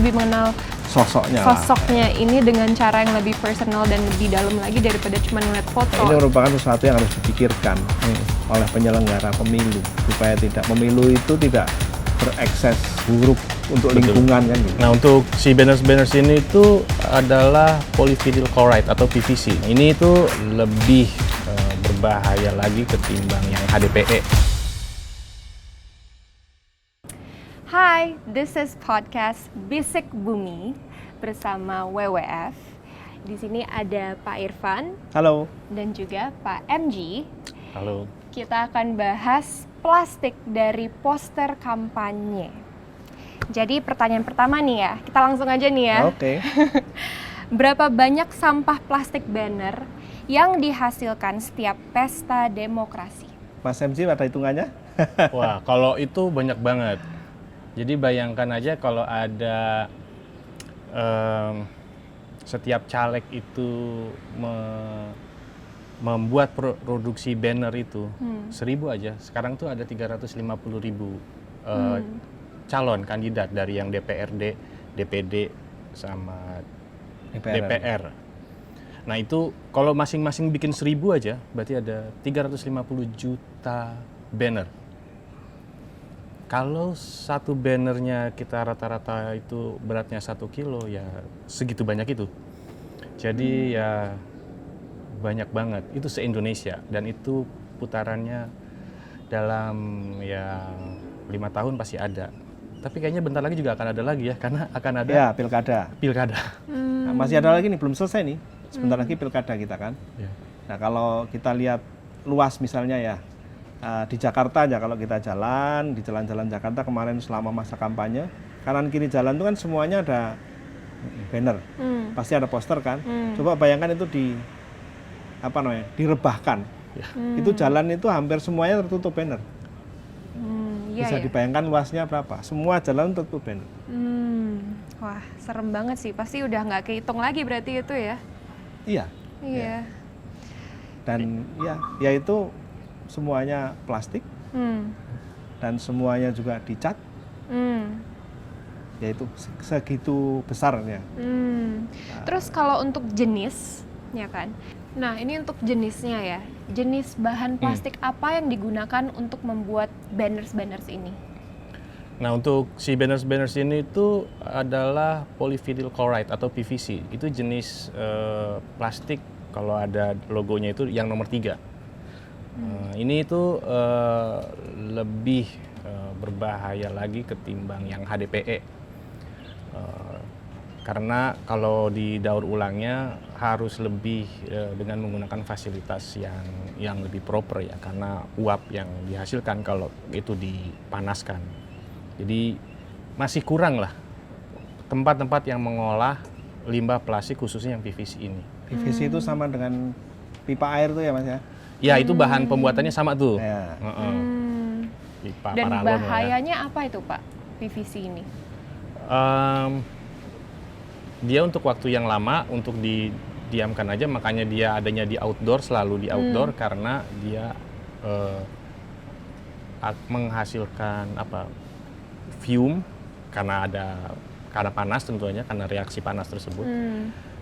lebih mengenal sosoknya ini dengan cara yang lebih personal dan lebih dalam lagi daripada cuma ngeliat foto. Ini merupakan sesuatu yang harus dipikirkan oleh penyelenggara pemilu supaya pemilu itu tidak berekses buruk untuk lingkungan kan gitu. Nah, untuk si banners ini itu adalah polyvinyl chloride atau PVC. Ini itu lebih berbahaya lagi ketimbang yang HDPE. Hi, this is podcast Bisik Bumi bersama WWF. Di sini ada Pak Irfan. Halo. Dan juga Pak MG. Halo. Kita akan bahas plastik dari poster kampanye. Jadi pertanyaan pertama nih ya, kita langsung aja nih ya. Oke. Berapa banyak sampah plastik banner yang dihasilkan setiap pesta demokrasi? Mas MG ada hitungannya? Wah, kalau itu banyak banget. Jadi bayangkan aja kalau ada setiap caleg itu membuat produksi banner itu 1.000 aja. Sekarang tuh ada 350.000 calon kandidat dari yang DPRD, DPD, sama DPR. Nah itu kalau masing-masing bikin 1.000 aja, berarti ada 350 juta banner. Kalau satu bannernya kita rata-rata itu beratnya 1 kilo, ya segitu banyak itu. Jadi ya banyak banget. Itu se-Indonesia dan itu putarannya dalam ya 5 tahun pasti ada. Tapi kayaknya bentar lagi juga akan ada lagi ya, karena akan ada ya pilkada. Nah, masih ada lagi nih, belum selesai nih. Sebentar lagi pilkada kita kan. Ya. Nah kalau kita lihat luas misalnya ya. Di Jakarta aja kalau kita jalan, di jalan-jalan Jakarta kemarin selama masa kampanye, kanan kiri jalan itu kan semuanya ada banner, pasti ada poster kan. Coba bayangkan itu direbahkan, itu jalan itu hampir semuanya tertutup banner. Bisa dibayangkan luasnya berapa? Semua jalan tertutup banner. Wah, serem banget sih. Pasti udah nggak kehitung lagi berarti itu ya? Iya. Iya. Dan ya itu semuanya plastik dan semuanya juga dicat, yaitu segitu besarnya. Terus kalau untuk jenis, ya kan? Nah ini untuk jenisnya ya, jenis bahan plastik apa yang digunakan untuk membuat banners ini? Nah untuk si banners ini itu adalah polyvinyl chloride atau PVC. Itu jenis plastik kalau ada logonya itu yang nomor 3. Ini itu lebih berbahaya lagi ketimbang yang HDPE, karena kalau di daur ulangnya harus lebih dengan menggunakan fasilitas yang lebih proper ya, karena uap yang dihasilkan kalau itu dipanaskan. Jadi masih kurang lah tempat-tempat yang mengolah limbah plastik khususnya yang PVC ini. PVC itu sama dengan pipa air tuh ya Mas ya? Ya itu bahan pembuatannya sama tuh. Ya. Dan bahayanya apa itu Pak, PVC ini? Dia untuk waktu yang lama, untuk didiamkan aja, makanya dia adanya di outdoor, selalu di outdoor, karena dia menghasilkan fume, karena panas tentunya, karena reaksi panas tersebut.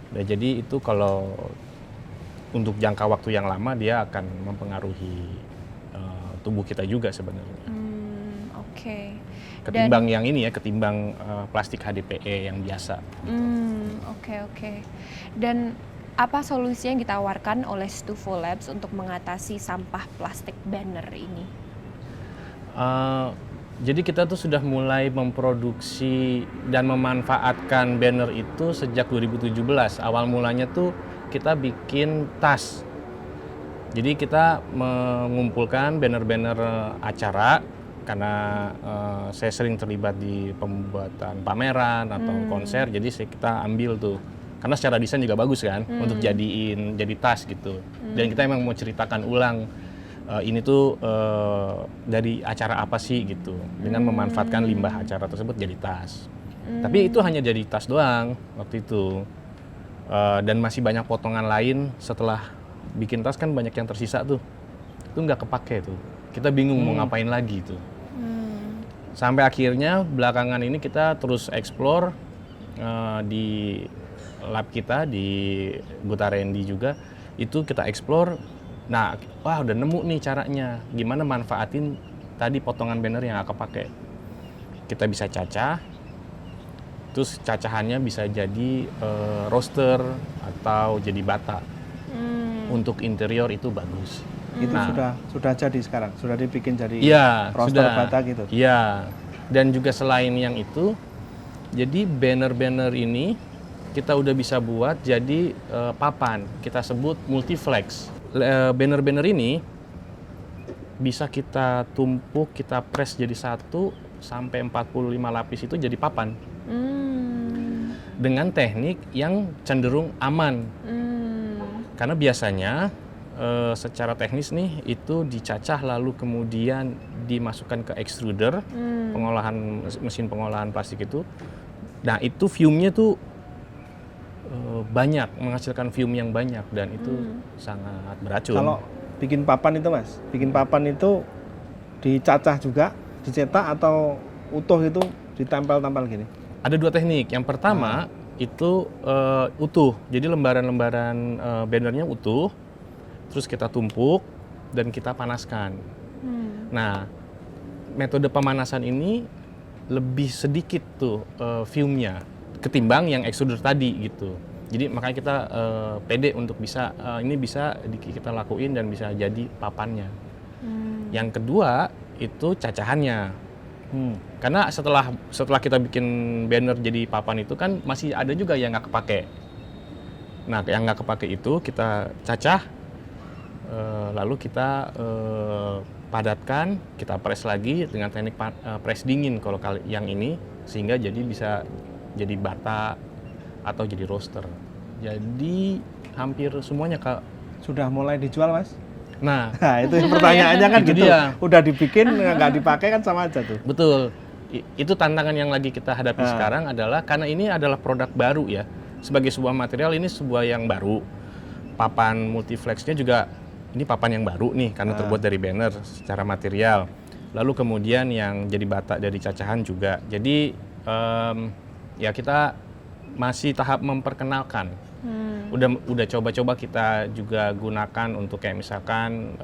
Nah, jadi itu kalau untuk jangka waktu yang lama dia akan mempengaruhi tubuh kita juga sebenarnya. Oke. Ketimbang yang ini ya, ketimbang plastik HDPE yang biasa. Oke. Dan apa solusi yang ditawarkan oleh Stufo Labs untuk mengatasi sampah plastik banner ini? Jadi kita tuh sudah mulai memproduksi dan memanfaatkan banner itu sejak 2017. Awal mulanya tuh kita bikin tas. Jadi kita mengumpulkan banner-banner acara, karena saya sering terlibat di pembuatan pameran atau konser, jadi kita ambil tuh. Karena secara desain juga bagus kan, untuk jadi tas gitu. Dan kita emang mau ceritakan ulang, ini tuh dari acara apa sih gitu, dengan memanfaatkan limbah acara tersebut jadi tas. Tapi itu hanya jadi tas doang waktu itu. Dan masih banyak potongan lain setelah bikin tas, kan banyak yang tersisa tuh, itu nggak kepake tuh, kita bingung mau ngapain lagi tuh. Sampai akhirnya belakangan ini kita terus explore di lab kita di Guta R&D juga itu kita explore. Nah, wah udah nemu nih caranya gimana manfaatin tadi potongan banner yang aku pakai. Kita bisa cacah, terus cacahannya bisa jadi roster atau jadi bata. Untuk interior itu bagus. Itu sudah jadi sekarang, sudah dibikin jadi sudah. roster bata gitu. Iya. Dan juga selain yang itu, jadi banner-banner ini kita udah bisa buat jadi papan. Kita sebut multiflex. Banner-banner ini bisa kita tumpuk, kita press jadi 1 sampai 45 lapis itu jadi papan. Dengan teknik yang cenderung aman. Karena biasanya secara teknis nih itu dicacah lalu kemudian dimasukkan ke extruder, mesin pengolahan plastik itu. Nah itu fume-nya tuh banyak, menghasilkan fume yang banyak dan itu sangat beracun. Kalau bikin papan itu Mas, bikin papan itu dicacah juga, dicetak atau utuh itu ditempel-tempel gini? Ada 2 teknik. Yang pertama itu utuh, jadi lembaran-lembaran bannernya utuh, terus kita tumpuk dan kita panaskan. Nah, metode pemanasan ini lebih sedikit tuh fume-nya ketimbang yang extruder tadi gitu. Jadi makanya kita pede untuk bisa ini bisa kita lakuin dan bisa jadi papannya. Yang kedua itu cacahannya. Karena setelah kita bikin banner jadi papan itu kan masih ada juga yang nggak kepake. Nah, yang nggak kepake itu kita cacah, lalu kita padatkan, kita press lagi dengan teknik press dingin kalau yang ini, sehingga jadi bisa jadi bata atau jadi roster. Jadi hampir semuanya sudah mulai dijual Mas? Nah itu pertanyaannya kan gitu. Dia. Udah dibikin nggak dipakai kan sama aja tuh. Betul. Itu tantangan yang lagi kita hadapi sekarang adalah karena ini adalah produk baru ya. Sebagai sebuah material ini sebuah yang baru. Papan multiflexnya juga ini papan yang baru nih karena terbuat dari banner secara material. Lalu kemudian yang jadi bata dari cacahan juga. Jadi ya kita masih tahap memperkenalkan. Udah coba-coba kita juga gunakan untuk kayak misalkan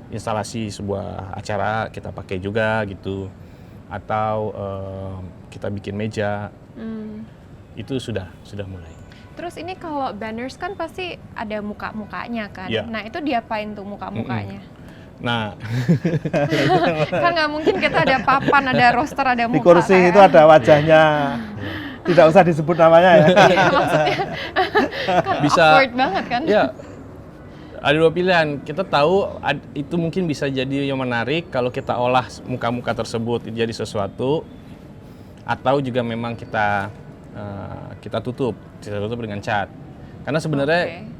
instalasi sebuah acara kita pakai juga gitu, atau kita bikin meja. Itu sudah mulai. Terus ini kalau banners kan pasti ada muka-mukanya kan? Yeah. Nah itu diapain tuh muka-mukanya? Nah Kan nggak mungkin kita ada papan, ada roster, ada muka. Di kursi itu ada wajahnya. Tidak usah disebut namanya ya. Iya, maksudnya kan Bisa, awkward banget kan? Ya, ada 2 pilihan. Kita tahu itu mungkin bisa jadi yang menarik kalau kita olah muka-muka tersebut jadi sesuatu, atau juga memang kita tutup dengan cat. Karena sebenarnya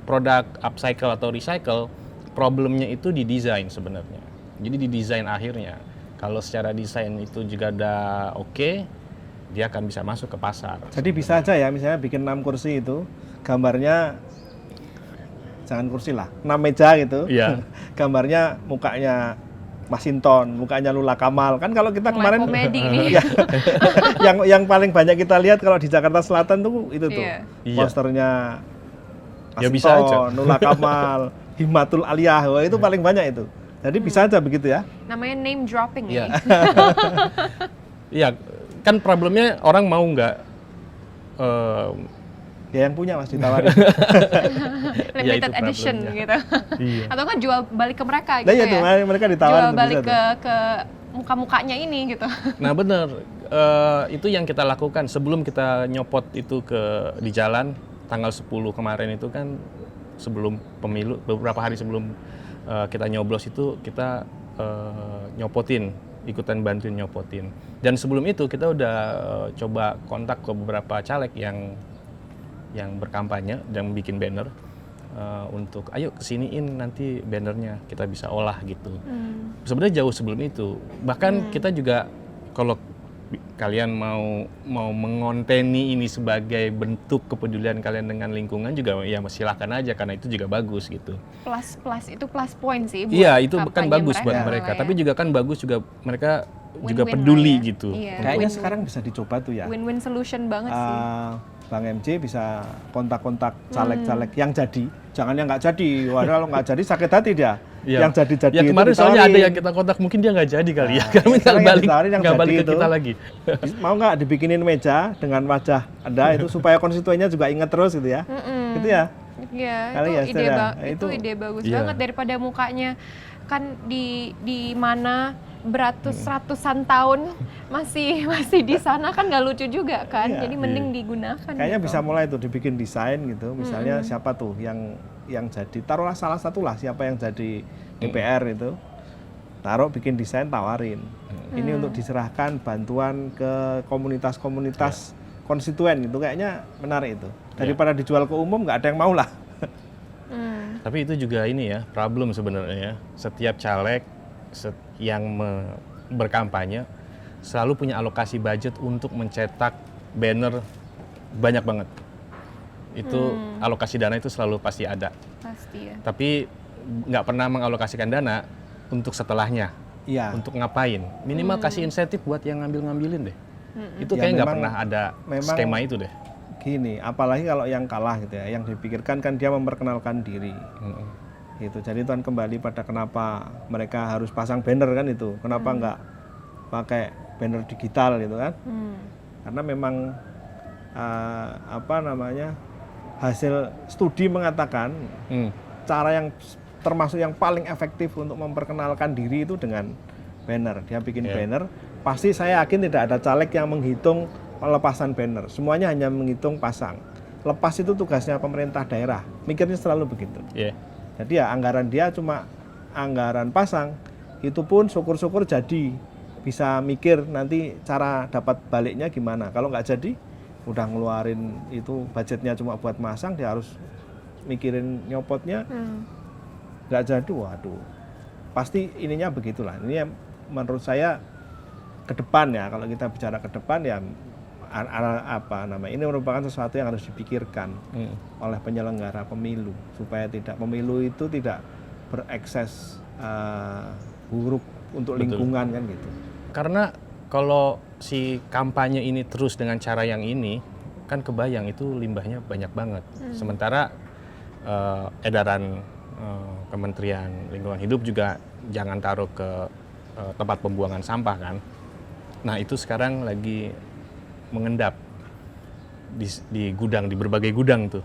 produk upcycle atau recycle problemnya itu di desain sebenarnya. Jadi di desain akhirnya. Kalau secara desain itu juga udah oke, dia akan bisa masuk ke pasar. Jadi bisa aja ya, misalnya bikin 6 kursi itu, gambarnya, jangan kursi lah, 6 meja gitu. Iya. Gambarnya mukanya Masinton, mukanya Lula Kamal. Kan kalau kita kemarin komedi nih. ya, yang paling banyak kita lihat kalau di Jakarta Selatan tuh itu tuh. Posternya Ya bisa aja. Lula Kamal, Himatul Aliyah, wah, itu paling banyak itu. Jadi bisa aja begitu ya. Namanya name dropping Iya. nih. Iya, kan problemnya orang mau nggak Ya yang punya Mas ditawarin. Limited itu edition problemnya. gitu. Iya. Atau kan jual balik ke mereka Nah, gitu iya tuh, ya. mereka ditawarin Jual balik bisa tuh. ke muka-mukanya ini gitu. Nah bener, itu yang kita lakukan sebelum kita nyopot itu di jalan tanggal 10 kemarin itu kan sebelum pemilu, beberapa hari sebelum kita nyoblos itu kita ikutan bantuin nyopotin. Dan sebelum itu kita udah coba kontak ke beberapa caleg yang berkampanye dan bikin banner untuk ayo kesiniin nanti bannernya kita bisa olah gitu. Sebenarnya jauh sebelum itu. Bahkan kita juga kalau kalian mau mengonteni ini sebagai bentuk kepedulian kalian dengan lingkungan juga ya silakan aja karena itu juga bagus gitu. Plus itu plus point sih buat Iya, itu kan kampanye bagus buat mereka. ya. Tapi juga kan bagus juga mereka juga Win-win peduli lah ya. gitu. Iya. Kayaknya Win-win. sekarang bisa dicoba tuh ya. Win-win solution banget sih. Bang MJ bisa kontak-kontak caleg-caleg yang jadi, jangan yang nggak jadi. Wah, kalau nggak jadi sakit hati dia. Iya. Yang jadi-jadi Ya itu kemarin soalnya ada ditawarin. yang kita kontak, mungkin dia nggak jadi kali ya. Nah, Karena sekarang yang ditawarin yang nggak jadi balik ke itu. kita lagi. Mau nggak dibikinin meja dengan wajah Anda itu supaya konstituennya juga inget terus gitu ya. Gitu ya. Iya, Kali itu ya, ide Esther, ya? itu Itu- ide bagus Iya. banget daripada mukanya kan di mana ratusan tahun masih di sana kan nggak lucu juga kan. Iya. Jadi mending digunakan. Kayaknya gitu. bisa mulai tuh dibikin desain gitu. Misalnya siapa tuh yang jadi, taruhlah salah satu lah siapa yang jadi DPR itu. Taruh bikin desain tawarin. Ini untuk diserahkan bantuan ke komunitas-komunitas konstituen gitu. Kayaknya menarik itu. Daripada dijual ke umum nggak ada yang mau lah. Tapi itu juga ini ya, problem sebenarnya ya. Setiap caleg yang berkampanye selalu punya alokasi budget untuk mencetak banner banyak banget. Itu alokasi dana itu selalu pasti ada. Pasti ya. Tapi nggak pernah mengalokasikan dana untuk setelahnya. Iya. Untuk ngapain? Minimal kasih insentif buat yang ngambilin deh. Itu Ya, kayak nggak memang- pernah ada memang- skema itu deh. Gini, apalagi kalau yang kalah gitu ya, yang dipikirkan kan dia memperkenalkan diri. Gitu. Jadi itu kan kembali pada kenapa mereka harus pasang banner kan itu. Kenapa nggak pakai banner digital gitu kan? Karena memang hasil studi mengatakan cara yang termasuk yang paling efektif untuk memperkenalkan diri itu dengan banner. Dia bikin banner, pasti saya yakin tidak ada caleg yang menghitung pelepasan banner. Semuanya hanya menghitung pasang. Lepas itu tugasnya pemerintah daerah. Mikirnya selalu begitu. Iya. Jadi ya anggaran dia cuma anggaran pasang. Itu pun syukur-syukur jadi. Bisa mikir nanti cara dapat baliknya gimana. Kalau nggak jadi, udah ngeluarin itu budgetnya cuma buat masang, dia harus mikirin nyopotnya. Nggak jadi, waduh. Pasti ininya begitulah. Ini yang menurut saya ke depan ya, kalau kita bicara ke depan ya ini merupakan sesuatu yang harus dipikirkan oleh penyelenggara pemilu supaya pemilu itu tidak berekses buruk untuk lingkungan kan gitu. Karena kalau si kampanye ini terus dengan cara yang ini, kan kebayang itu limbahnya banyak banget. Sementara edaran Kementerian Lingkungan Hidup juga jangan taruh ke tempat pembuangan sampah kan. Nah itu sekarang lagi mengendap di gudang, di berbagai gudang tuh,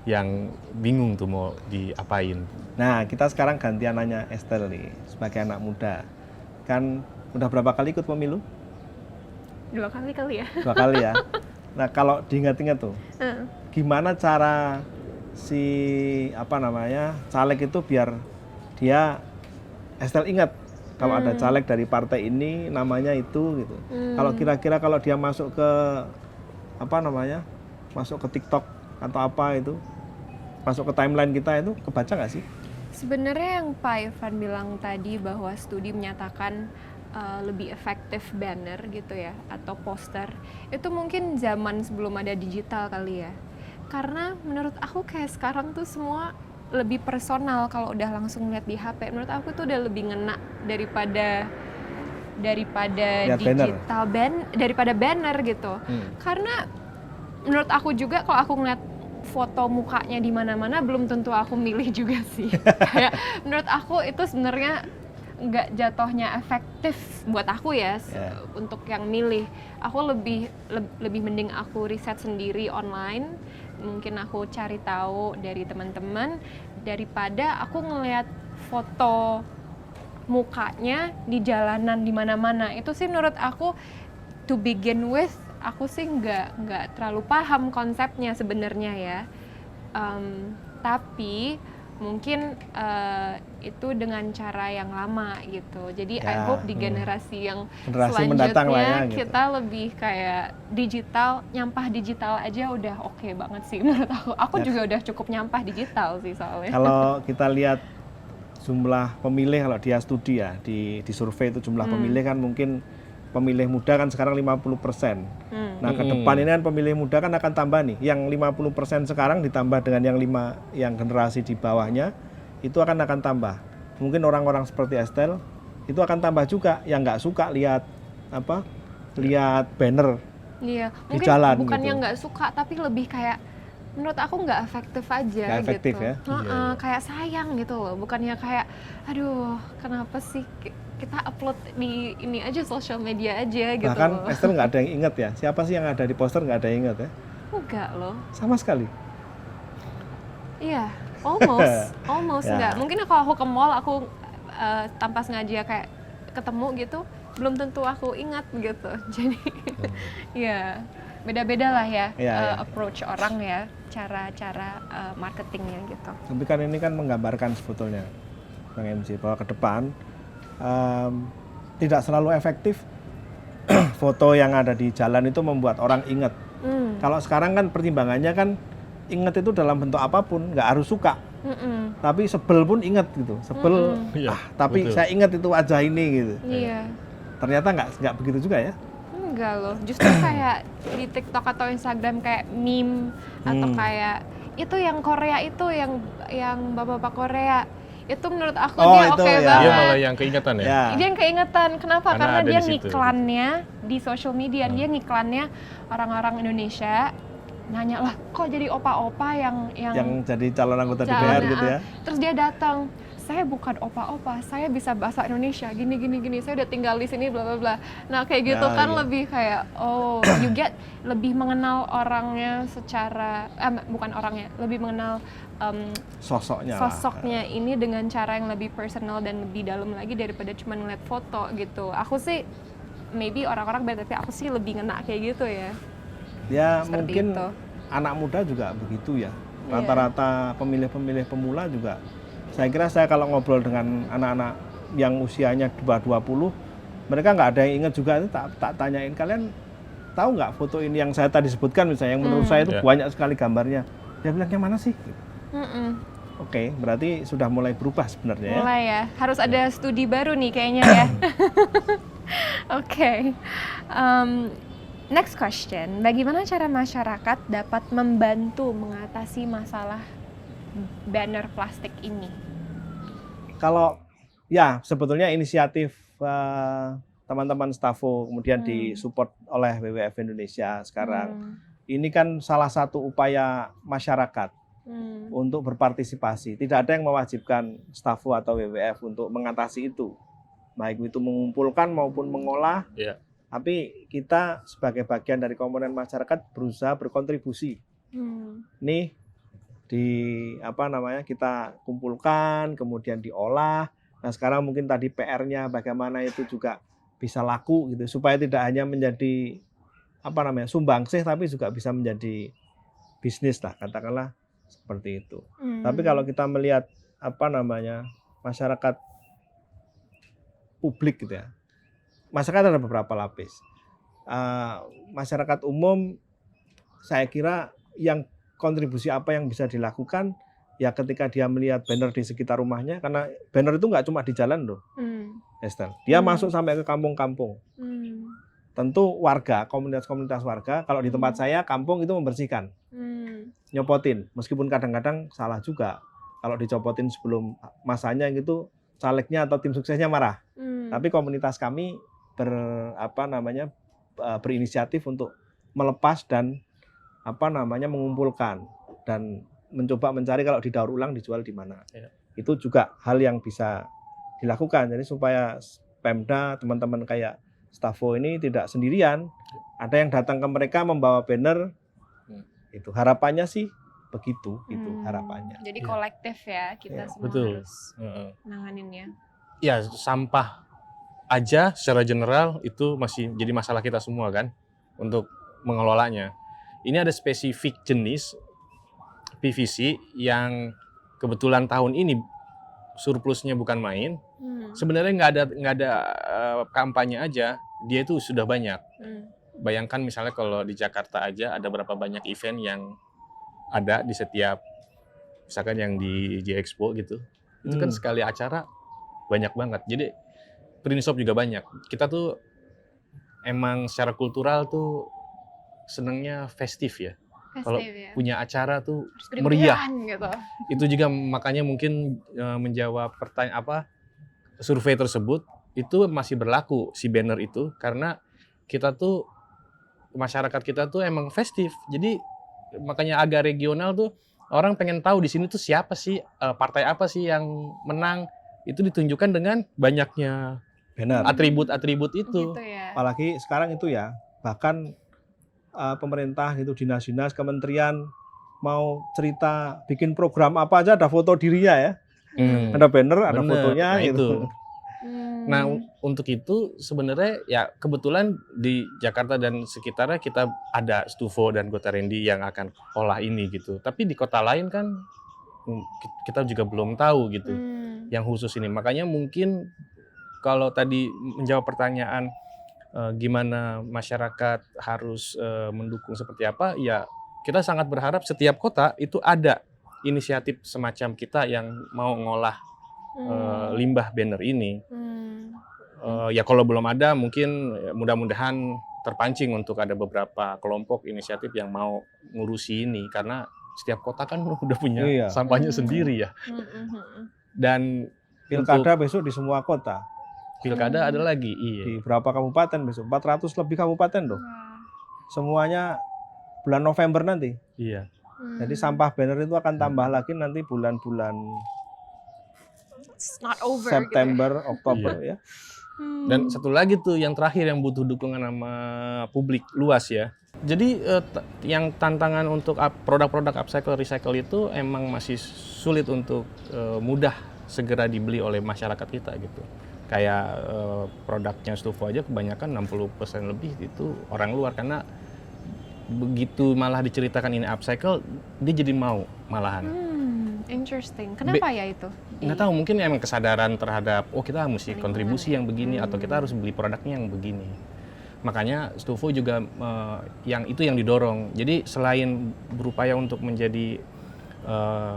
yang bingung tuh mau diapain. Nah kita sekarang gantian nanya Estelle nih, sebagai anak muda. Kan udah berapa kali ikut pemilu? 2 kali kali ya. 2 kali ya. Nah kalau diingat-ingat tuh, gimana cara si caleg itu biar dia Estelle ingat kalau ada caleg dari partai ini namanya itu gitu. Kalau kira-kira kalau dia masuk ke masuk ke TikTok atau apa itu, masuk ke timeline kita itu kebaca nggak sih? Sebenarnya yang Pak Irfan bilang tadi bahwa studi menyatakan lebih efektif banner gitu ya atau poster, itu mungkin zaman sebelum ada digital kali ya. Karena menurut aku kayak sekarang tuh semua lebih personal kalau udah langsung lihat di HP. Menurut aku tuh udah lebih ngena daripada Lihat digital daripada banner gitu. Karena menurut aku juga kalau aku ngeliat foto mukanya di mana-mana belum tentu aku milih juga sih. Kayak menurut aku itu sebenarnya nggak jatuhnya efektif buat aku ya untuk yang milih. Aku lebih mending aku riset sendiri online. Mungkin aku cari tahu dari teman-teman daripada aku ngelihat foto mukanya di jalanan di mana-mana. Itu sih menurut aku to begin with aku sih nggak terlalu paham konsepnya sebenarnya ya. Tapi mungkin itu dengan cara yang lama gitu. Jadi I hope di generasi yang mendatang lah ya, selanjutnya gitu. kita lebih kayak digital, nyampah digital aja udah oke banget sih menurut aku. Aku juga udah cukup nyampah digital sih soalnya. Kalau kita lihat jumlah pemilih, kalau dia studi ya di survei itu jumlah pemilih kan mungkin pemilih muda kan sekarang 50%. Nah ke depan ini kan pemilih muda kan akan tambah nih. Yang 50% sekarang ditambah dengan yang generasi di bawahnya itu akan tambah. Mungkin orang-orang seperti Estelle itu akan tambah juga yang nggak suka lihat lihat banner Iya, di mungkin jalan bukannya gitu. nggak suka, tapi lebih kayak menurut aku nggak efektif aja Nggak efektif gitu. ya? Heeh, kayak sayang gitu loh, bukannya kayak, aduh kenapa sih kita upload di ini aja sosial media aja gitu Bahkan loh. Esther nggak ada yang inget ya, siapa sih yang ada di poster nggak ada yang inget ya, Enggak loh, sama sekali. iya, almost Ya. nggak. Mungkin kalau aku ke mall, aku tanpa sengaja kayak ketemu gitu, belum tentu aku ingat gitu. Jadi, ya beda-beda lah ya, Iya, iya. approach orang ya, cara-cara marketingnya gitu. Tapi kan ini kan menggambarkan sebetulnya Bang MC bahwa ke depan tidak selalu efektif foto yang ada di jalan itu membuat orang ingat. Kalau sekarang kan pertimbangannya kan ingat itu dalam bentuk apapun, nggak harus suka. Tapi sebel pun ingat gitu, sebel. Iya, Tapi betul. saya ingat itu wajah ini gitu. Iya. Ternyata nggak begitu juga ya. Enggak loh, justru kayak di TikTok atau Instagram kayak meme atau kayak itu yang Korea itu yang bapak-bapak Korea itu menurut aku Oh, dia itu oke ya. Dia banget. malah yang keingetan ya. Ya. Dia yang keingetan, kenapa? Karena Karena ada dia di situ. ngiklannya di social media, dia ngiklannya orang-orang Indonesia nanya lah kok jadi opa-opa yang Yang jadi calon anggota Calon, DPR gitu ya. Terus dia datang, saya bukan opa-opa, saya bisa bahasa Indonesia, gini, saya udah tinggal di sini, bla bla bla. Nah kayak gitu Ya, kan iya. lebih kayak, oh, you get lebih mengenal orangnya secara, bukan orangnya, lebih mengenal Sosoknya lah. sosoknya ini dengan cara yang lebih personal dan lebih dalam lagi daripada cuma ngeliat foto gitu. Aku sih, maybe orang-orang beda, tapi aku sih lebih ngena kayak gitu ya. Ya Seperti mungkin itu. anak muda juga begitu ya. Iya. Rata-rata pemilih-pemilih pemula juga. Saya kira saya kalau ngobrol dengan anak-anak yang usianya di bawah 20, mereka nggak ada yang ingat juga. Tak tanyain, kalian tahu nggak foto ini yang saya tadi sebutkan misalnya, yang menurut saya itu Ya. banyak sekali gambarnya. Dia bilang yang mana sih? Mm-mm. Oke, berarti sudah mulai berubah sebenarnya ya. Mulai ya, harus ada studi baru nih kayaknya ya. Oke. Next question, bagaimana cara masyarakat dapat membantu mengatasi masalah banner plastik ini? Kalau ya sebetulnya inisiatif teman-teman Stafo kemudian disupport oleh WWF Indonesia sekarang. Ini kan salah satu upaya masyarakat untuk berpartisipasi. Tidak ada yang mewajibkan Stafo atau WWF untuk mengatasi itu. Baik itu mengumpulkan maupun mengolah. Iya. Tapi kita sebagai bagian dari komponen masyarakat berusaha berkontribusi. Nih kita kumpulkan, kemudian diolah. Nah, sekarang mungkin tadi PR-nya bagaimana itu juga bisa laku gitu supaya tidak hanya menjadi sumbangsih tapi juga bisa menjadi bisnis lah, katakanlah seperti itu. Tapi kalau kita melihat masyarakat publik gitu ya. Masyarakat ada beberapa lapis. Masyarakat umum saya kira yang kontribusi apa yang bisa dilakukan ya ketika dia melihat banner di sekitar rumahnya, karena banner itu nggak cuma di jalan loh, Esther. Dia masuk sampai ke kampung-kampung. Tentu warga, komunitas-komunitas warga, kalau di tempat saya kampung itu membersihkan, nyopotin, meskipun kadang-kadang salah juga. Kalau dicopotin sebelum masanya gitu, calegnya atau tim suksesnya marah. Tapi komunitas kami berinisiatif untuk melepas dan mengumpulkan dan mencoba mencari kalau didaur ulang dijual di mana. Ya. Itu juga hal yang bisa dilakukan. Jadi supaya Pemda, teman-teman kayak Stafo ini tidak sendirian, ada yang datang ke mereka membawa banner. Itu harapannya sih begitu, itu harapannya. Jadi Iya. kolektif ya, kita Iya, semua betul. harus nanganinnya. Ya, sampah aja secara general itu masih jadi masalah kita semua kan untuk mengelolanya. Ini ada spesifik jenis PVC yang kebetulan tahun ini surplusnya bukan main. Sebenarnya nggak ada kampanye aja, dia itu sudah banyak. Bayangkan misalnya kalau di Jakarta aja ada berapa banyak event yang ada di setiap, misalkan yang di J-Expo gitu. Itu kan sekali acara banyak banget. Jadi print shop juga banyak. Kita tuh emang secara kultural tuh senengnya festif ya. Kalau ya. punya acara tuh Harus meriah. gede-gedean gitu. Itu juga makanya mungkin menjawab survei tersebut, itu masih berlaku si banner itu karena kita tuh masyarakat kita tuh emang festif. Jadi makanya agak regional tuh orang pengen tahu di sini tuh siapa sih partai apa sih yang menang, itu ditunjukkan dengan banyaknya Benar. atribut-atribut itu. Gitu ya. Apalagi sekarang itu ya, bahkan pemerintah gitu, dinas-dinas, kementerian mau cerita bikin program apa aja ada foto dirinya ya. Ada banner, ada Bener. fotonya Nah, gitu. itu. Nah, untuk itu sebenarnya ya kebetulan di Jakarta dan sekitarnya kita ada Stufo dan Gotarendi yang akan olah ini gitu. Tapi di kota lain kan kita juga belum tahu gitu yang khusus ini. Makanya mungkin kalau tadi menjawab pertanyaan gimana masyarakat harus mendukung seperti apa, ya kita sangat berharap setiap kota itu ada inisiatif semacam kita yang mau ngolah limbah banner ini. Ya kalau belum ada mungkin mudah-mudahan terpancing untuk ada beberapa kelompok inisiatif yang mau ngurusi ini karena setiap kota kan udah punya Iya. sampahnya sendiri ya. Dan Pilkada besok di semua kota. pilkada ada lagi, Di iya. berapa kabupaten besok? 400 lebih kabupaten loh. Semuanya bulan November nanti. Iya. Jadi sampah banner itu akan tambah lagi nanti bulan-bulan It's not over September, Oktober ya. Dan satu lagi tuh yang terakhir yang butuh dukungan sama publik luas ya. Jadi yang tantangan untuk produk-produk upcycle recycle itu emang masih sulit untuk mudah segera dibeli oleh masyarakat kita gitu. Kayak produknya Stufo aja kebanyakan 60% lebih itu orang luar karena begitu malah diceritakan ini upcycle dia jadi mau malahan. Interesting. Kenapa ya itu? Nggak tahu, mungkin emang kesadaran terhadap kita mesti kontribusi yang begini atau kita harus beli produknya yang begini. Makanya Stufo juga yang didorong. Jadi selain berupaya untuk menjadi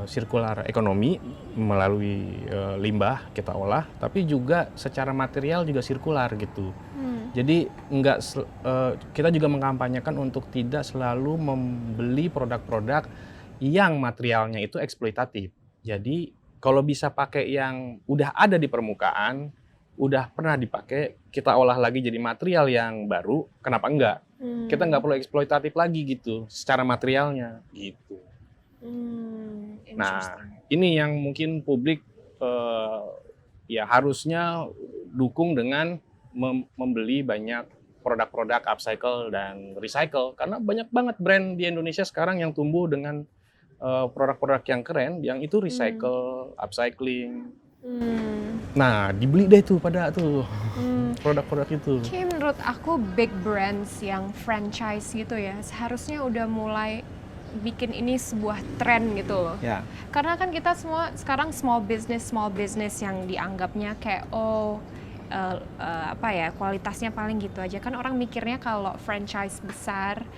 sirkular ekonomi melalui limbah kita olah, tapi juga secara material juga sirkular gitu. Jadi kita juga mengkampanyekan untuk tidak selalu membeli produk-produk yang materialnya itu eksploitatif. Jadi kalau bisa pakai yang udah ada di permukaan, udah pernah dipakai, kita olah lagi jadi material yang baru, kenapa enggak? Kita nggak perlu eksploitatif lagi gitu, secara materialnya gitu. Nah, ini yang mungkin publik ya harusnya dukung dengan membeli banyak produk-produk upcycle dan recycle, karena banyak banget brand di Indonesia sekarang yang tumbuh dengan produk-produk yang keren, yang itu recycle, upcycling. Nah, dibeli deh tuh pada tuh produk-produk itu. Kayak menurut aku big brands yang franchise gitu ya, seharusnya udah mulai bikin ini sebuah tren gitu loh. Ya. Karena kan kita semua sekarang small business yang dianggapnya kayak kualitasnya paling gitu aja kan, orang mikirnya kalau franchise besar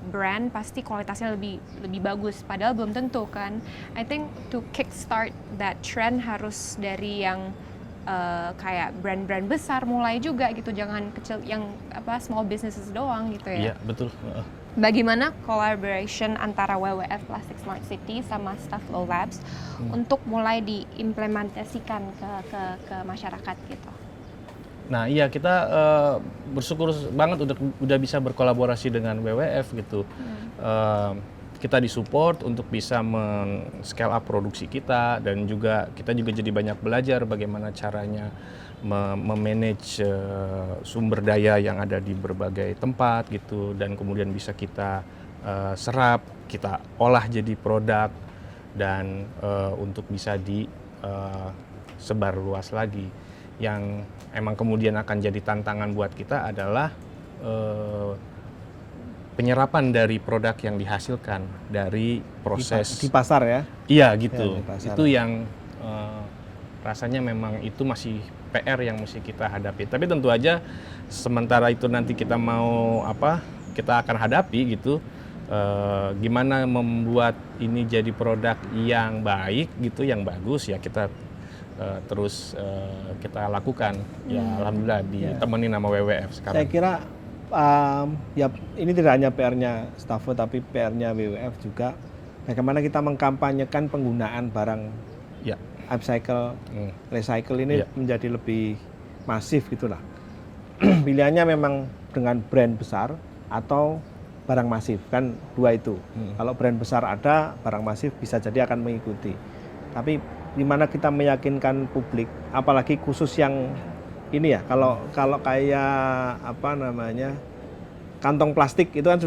brand pasti kualitasnya lebih bagus, padahal belum tentu kan. I think to kickstart that trend harus dari yang kayak brand-brand besar mulai juga gitu, jangan kecil yang small businesses doang gitu ya. Iya, betul. Bagaimana collaboration antara WWF Plastic Smart City sama Stuflo Labs untuk mulai diimplementasikan ke masyarakat gitu? Nah, iya kita bersyukur banget udah bisa berkolaborasi dengan WWF gitu. Kita disupport untuk bisa men-scale up produksi kita, dan juga kita juga jadi banyak belajar bagaimana caranya memanage sumber daya yang ada di berbagai tempat gitu, dan kemudian bisa kita serap, kita olah jadi produk, dan untuk bisa disebar luas lagi. Yang emang kemudian akan jadi tantangan buat kita adalah penyerapan dari produk yang dihasilkan dari proses Di pasar ya. Iya gitu. Ya, di pasar. Itu yang rasanya memang itu masih PR yang mesti kita hadapi. Tapi tentu aja sementara itu nanti kita mau kita akan hadapi gitu. Gimana membuat ini jadi produk yang baik gitu, yang bagus ya kita terus kita lakukan. Ya alhamdulillah ditemenin sama WWF sekarang. Saya kira ya ini tidak hanya PR-nya Stufo tapi PR-nya WWF juga. Bagaimana kita mengkampanyekan penggunaan barang upcycle, recycle ini menjadi lebih masif gitulah. Pilihannya memang dengan brand besar atau barang masif, kan dua itu. Kalau brand besar ada, barang masif bisa jadi akan mengikuti. Tapi gimana kita meyakinkan publik, apalagi khusus yang ini ya, kalau kayak apa namanya, kantong plastik itu kan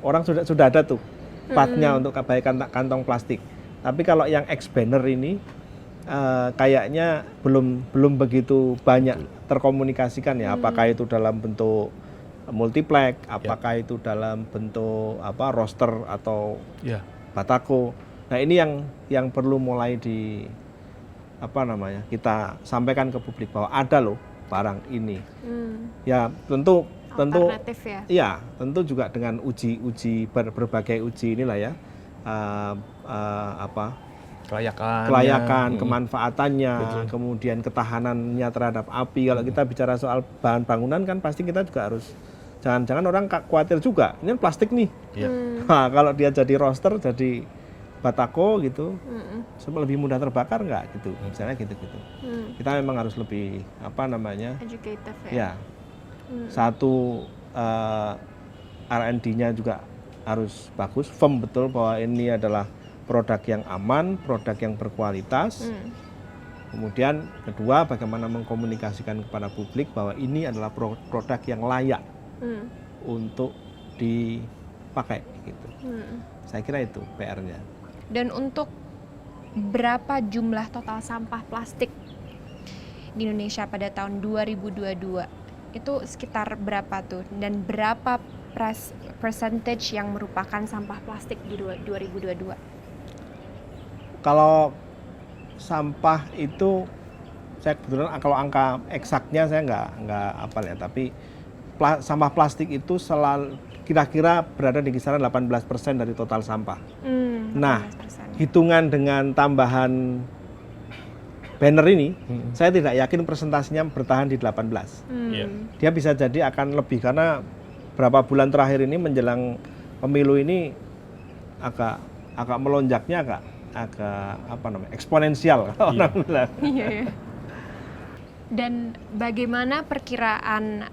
orang sudah ada tuh partnya untuk kebaikan kantong plastik. Tapi kalau yang X banner ini kayaknya belum begitu banyak terkomunikasikan ya, apakah itu dalam bentuk multiplex, apakah itu dalam bentuk roster atau batako. Nah, ini yang perlu mulai kita sampaikan ke publik bahwa ada loh barang ini. Ya tentu alternatif ya. Iya, tentu juga dengan berbagai uji inilah ya. Kelayakan, kemanfaatannya, kemudian ketahanannya terhadap api. Kalau kita bicara soal bahan bangunan kan pasti kita juga harus, jangan-jangan orang khawatir juga, ini kan plastik nih. Nah, kalau dia jadi roster, jadi batako gitu, lebih mudah terbakar nggak gitu, misalnya gitu-gitu. Kita memang harus lebih educative ya. Satu R&D-nya juga harus bagus, firm betul bahwa ini adalah produk yang aman, produk yang berkualitas. Kemudian kedua, bagaimana mengkomunikasikan kepada publik bahwa ini adalah produk yang layak untuk dipakai gitu. Saya kira itu PR-nya. Dan untuk berapa jumlah total sampah plastik di Indonesia pada tahun 2022? Itu sekitar berapa tuh? Dan berapa percentage yang merupakan sampah plastik di 2022? Kalau sampah itu, saya kebetulan kalau angka eksaknya saya nggak hafal ya, tapi sampah plastik itu selalu kira-kira berada di kisaran 18% dari total sampah. Nah, 18%. Hitungan dengan tambahan banner ini, saya tidak yakin presentasinya bertahan di 18. Dia bisa jadi akan lebih, karena berapa bulan terakhir ini menjelang pemilu ini agak melonjaknya agak eksponensial orang bilang. Iya. Dan bagaimana perkiraan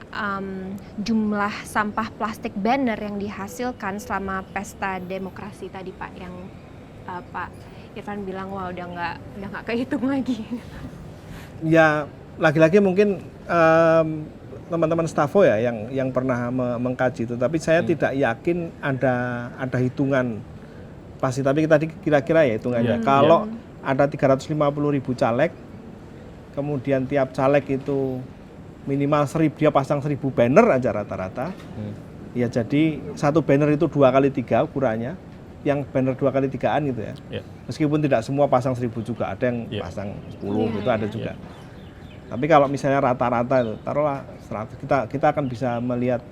jumlah sampah plastik banner yang dihasilkan selama pesta demokrasi tadi Pak, yang Pak Irfan bilang wah udah nggak kehitung lagi? Ya lagi-lagi mungkin teman-teman Stafo ya yang pernah mengkaji itu, tapi saya tidak yakin ada hitungan pasti, tapi tadi kira-kira ya hitungannya. Kalau ada 350.000 caleg, kemudian tiap caleg itu minimal 1.000, dia pasang 1.000 banner aja rata-rata. Ya jadi satu banner itu 2x3 ukurannya, yang banner 2x3-an gitu ya. Meskipun tidak semua pasang 1.000 juga, ada yang pasang 10 gitu ada juga. Tapi kalau misalnya rata-rata itu taruhlah 100, kita akan bisa melihat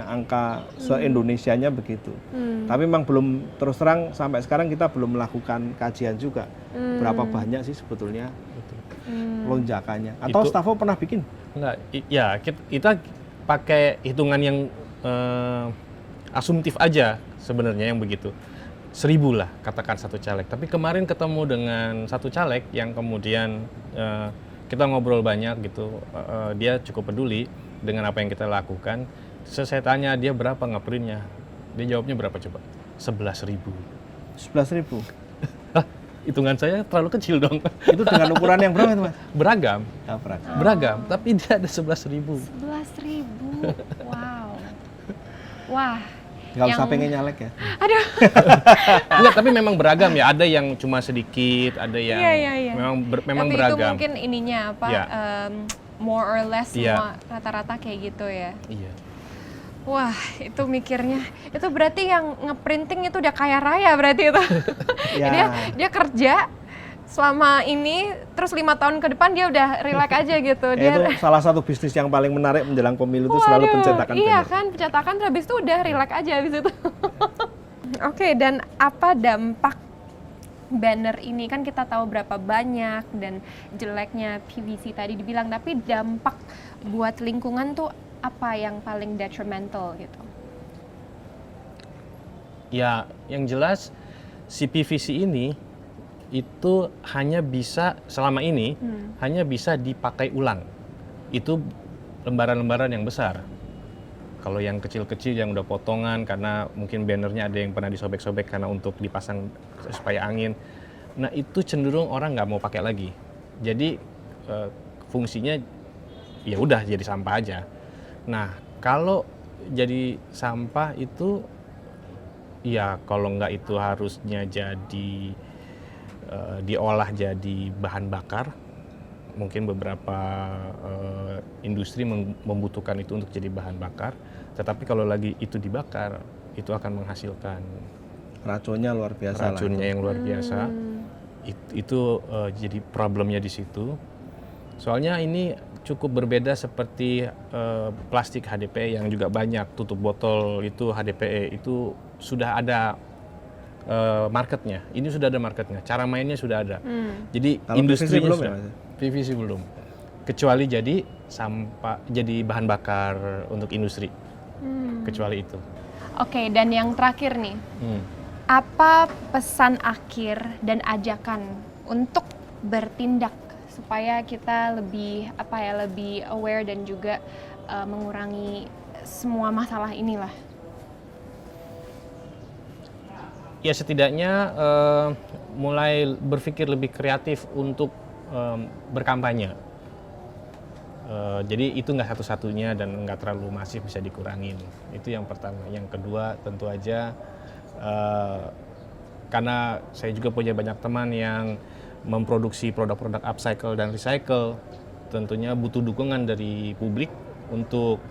angka se-Indonesianya begitu. Tapi memang belum, terus terang sampai sekarang kita belum melakukan kajian juga berapa banyak sih sebetulnya lonjakannya. Atau Stafo pernah bikin? Enggak, ya kita pakai hitungan yang asumtif aja sebenarnya, yang begitu. 1.000 lah katakan satu caleg. Tapi kemarin ketemu dengan satu caleg yang kemudian kita ngobrol banyak gitu, dia cukup peduli dengan apa yang kita lakukan. Saya tanya dia berapa ngeprintnya, dia jawabnya berapa coba? 11.000. 11.000? Hitungan saya terlalu kecil dong. Itu dengan ukuran yang berapa itu Mas? Beragam. Beragam, tapi dia ada 11.000. 11.000, wow. Wah. Nggak usah pengen nyalek ya. Aduh. Enggak, tapi memang beragam ya. Ada yang cuma sedikit, ada yang memang tapi beragam. Tapi itu mungkin ininya apa? More or less semua rata-rata kayak gitu ya. Iya. Wah, itu mikirnya, itu berarti yang ngeprinting itu udah kaya raya berarti itu. Dia kerja selama ini, terus 5 tahun ke depan dia udah relax aja gitu. Itu salah satu bisnis yang paling menarik menjelang pemilu itu selalu pencetakan banner. Iya kan, pencetakan terus habis itu udah relax aja habis itu. Oke, dan apa dampak banner ini? Kan kita tahu berapa banyak dan jeleknya PVC tadi dibilang, tapi dampak buat lingkungan tuh apa yang paling detrimental gitu? Ya, yang jelas si PVC ini itu hanya bisa selama ini hanya bisa dipakai ulang. itu lembaran-lembaran yang besar. Kalau yang kecil-kecil yang udah potongan karena mungkin bannernya ada yang pernah disobek-sobek karena untuk dipasang supaya angin. Nah itu cenderung orang nggak mau pakai lagi. Jadi fungsinya ya udah jadi sampah aja. Nah kalau jadi sampah itu ya kalau nggak itu harusnya jadi diolah jadi bahan bakar. Mungkin beberapa industri membutuhkan itu untuk jadi bahan bakar, tetapi kalau lagi itu dibakar, itu akan menghasilkan Racunnya luar biasa racunnya yang luar biasa. Itu jadi problemnya di situ. Soalnya ini cukup berbeda seperti plastik HDPE yang juga banyak, tutup botol itu HDPE itu sudah ada marketnya. Ini sudah ada marketnya, cara mainnya sudah ada. Jadi Kalau industri PVC belum sudah. ya, Mas? PVC belum, kecuali jadi sampah, jadi bahan bakar untuk industri, kecuali itu. Oke, dan yang terakhir nih, apa pesan akhir dan ajakan untuk bertindak supaya kita lebih lebih aware dan juga mengurangi semua masalah inilah? Ya setidaknya mulai berpikir lebih kreatif untuk berkampanye. Jadi itu nggak satu-satunya dan nggak terlalu masif, bisa dikurangin. Itu yang pertama. Yang kedua tentu aja karena saya juga punya banyak teman yang memproduksi produk-produk upcycle dan recycle, tentunya butuh dukungan dari publik untuk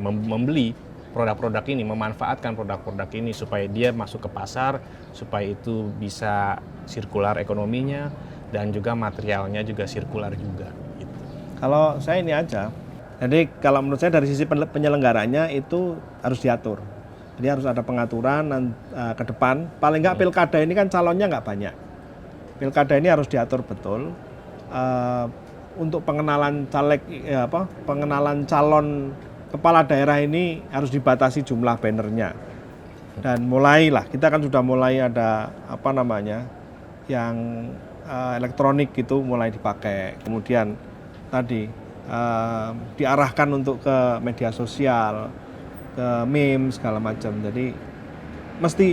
membeli produk-produk ini, memanfaatkan produk-produk ini supaya dia masuk ke pasar, supaya itu bisa sirkular ekonominya dan juga materialnya juga sirkular juga. Gitu. Kalau saya ini aja, jadi kalau menurut saya dari sisi penyelenggaranya itu harus diatur. Jadi harus ada pengaturan ke depan. Paling nggak pilkada ini kan calonnya nggak banyak. Pilkada ini harus diatur betul untuk pengenalan caleg, pengenalan calon kepala daerah ini harus dibatasi jumlah bannernya. Dan mulailah, kita kan sudah mulai ada yang elektronik itu mulai dipakai. Kemudian tadi diarahkan untuk ke media sosial, ke meme segala macam. Jadi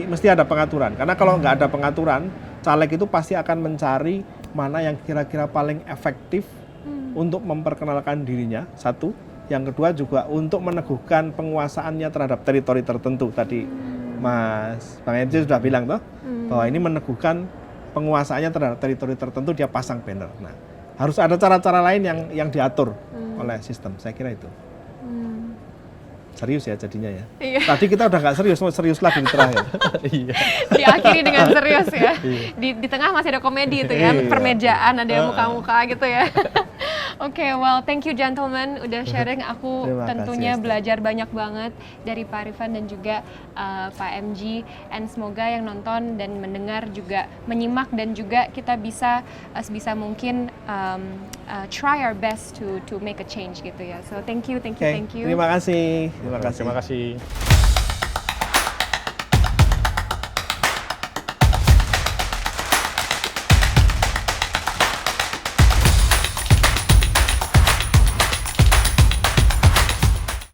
mesti ada pengaturan. Karena kalau nggak ada pengaturan, caleg itu pasti akan mencari mana yang kira-kira paling efektif untuk memperkenalkan dirinya. Satu. Yang kedua juga untuk meneguhkan penguasaannya terhadap teritori tertentu. Tadi Mas Bang Enci sudah bilang toh bahwa ini meneguhkan penguasaannya terhadap teritori tertentu, dia pasang banner. Nah, harus ada cara-cara lain yang diatur oleh sistem. Saya kira itu. Serius ya jadinya ya. Iya. Tadi kita udah nggak serius, mau serius lagi di terakhir. Iya. Diakhiri dengan serius ya. Di tengah masih ada komedi itu ya, permejaan, ada yang muka-muka gitu ya. Oke, well thank you gentlemen udah sharing. Aku Terima tentunya kasih, belajar banyak banget dari Pak Arifan dan juga Pak MG. And semoga yang nonton dan mendengar juga menyimak dan juga kita bisa sebisa mungkin try our best to make a change gitu ya. So thank you. Terima kasih. Terima kasih.